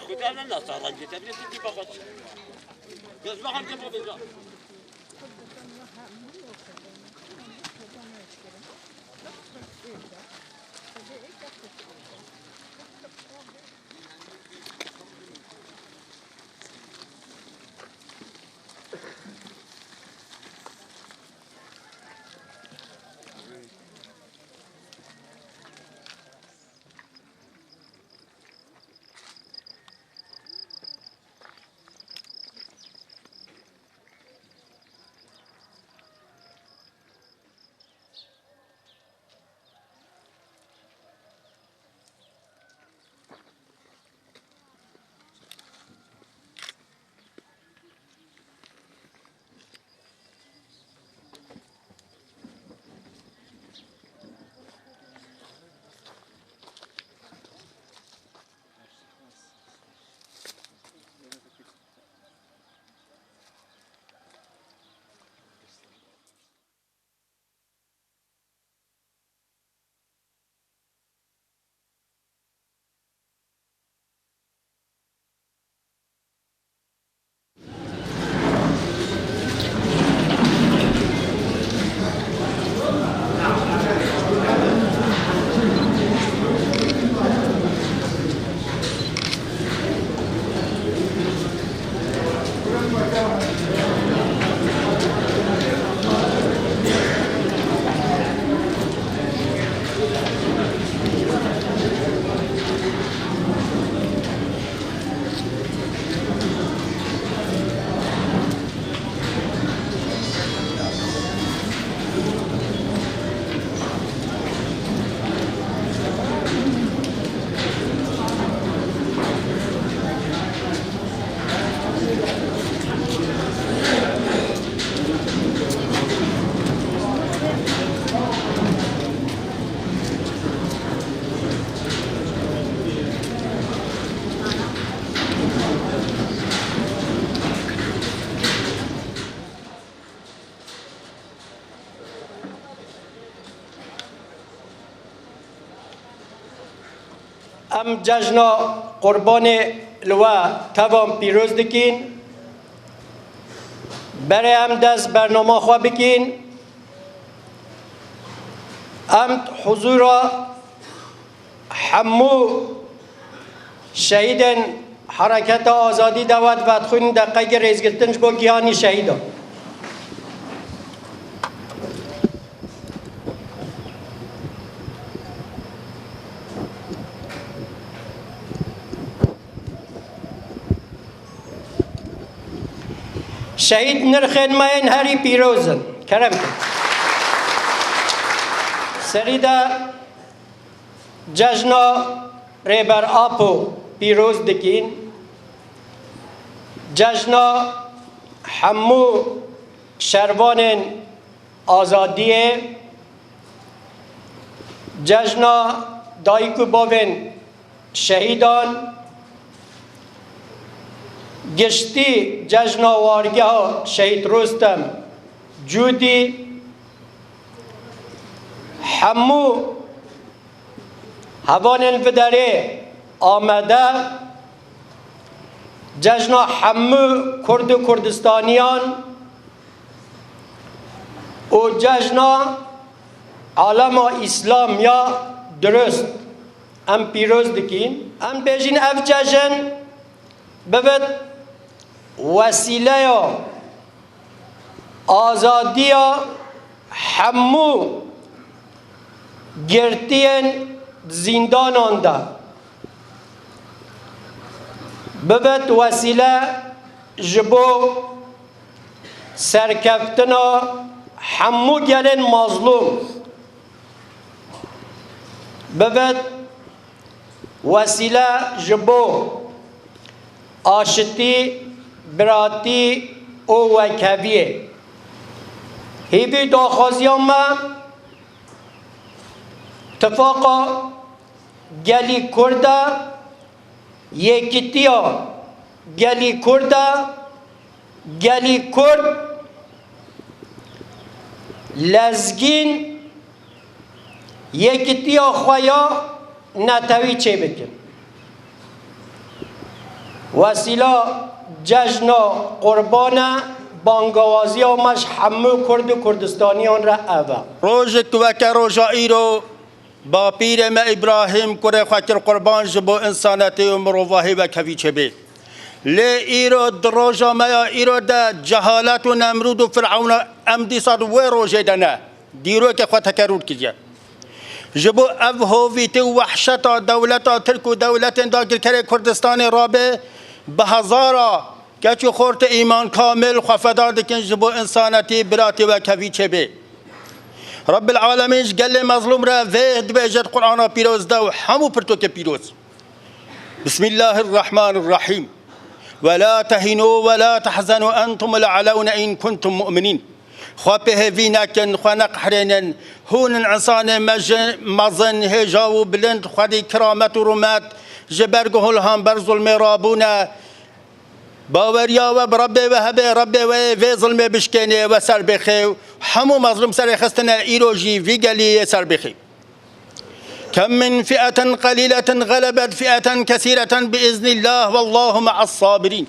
خدا لا صار جت ابن تجي فقط بس ما حد يبغى بيجا ام جشنا قربان لوا توام پیروز دکین برای ام دست برنامه خواه بکین ام حضور همو شهیدن حرکت آزادی دوات و ادخون دقیق ریزگلتنش با گیانی شهیدان شهید نرخن ماین هری پیروزن کرم کن سریدا جشنا ریبر آپو پیروز دکین جشنا همو شروان آزادیه جشنا دایکو باون شهیدان گشتی جشن وارگه شهید رستم جودی همو هوان الفدره آمده جشن همو کرد و کردستانیان و جشن عالم اسلام یا درست ام پیروز دکین ام بیجین اف جشن ببد وسیله آزادی همو گرتین زندان آنده ببد وسیله جبو سرکفتن همو گلن مظلوم ببد وسیله جبو آشتی براتی او وکویه هیوی داخوازیان ما اتفاقا گلی کرده یکیتیا گلی کرده گلی کرد لزگین یکیتیا خویا نتوی چه بکن وسیله جشن قربان بانگوازی آمش همه کرد و کردستانیان را اوه روزك وكا روجا إيرو با پیر ما ابراهیم کره خاطر قربان جبو انسانتی و مروواهی و کفی چبه لی ایرو دروجا ما ایرو دا جهالت و نمرود و فرعون امدی صاد و روجه دنه دیرو که خود تکرود کجه جبو او هویت و وحشت دولت ترک و دولت دا کره کردستان رابه به هزارا کچو خورت ایمان کامل خفدار دکن جبو انسانتی براتی و کفی چبه رب العالمين قال مظلوم را فيد بيجت قرآن بيروز دا وحمو برتوك بيروز بسم الله الرحمن الرحيم ولا تهنوا ولا تحزنوا أنتم الأعلون إن كنتم مؤمنين خابه فيناكن خانق حرينن هون عصان مزن هجاو بلند خدي كرامة رمات جبرقه الهام برز المرابونا باوریا و رب و هبه رب و ظلم بشکنه و سر بخی همو مظلوم سر خستن ایروجی وی گلی سر بخی كم من فئة قليلة غلبت فئة كثيرة بإذن الله والله مع الصابرين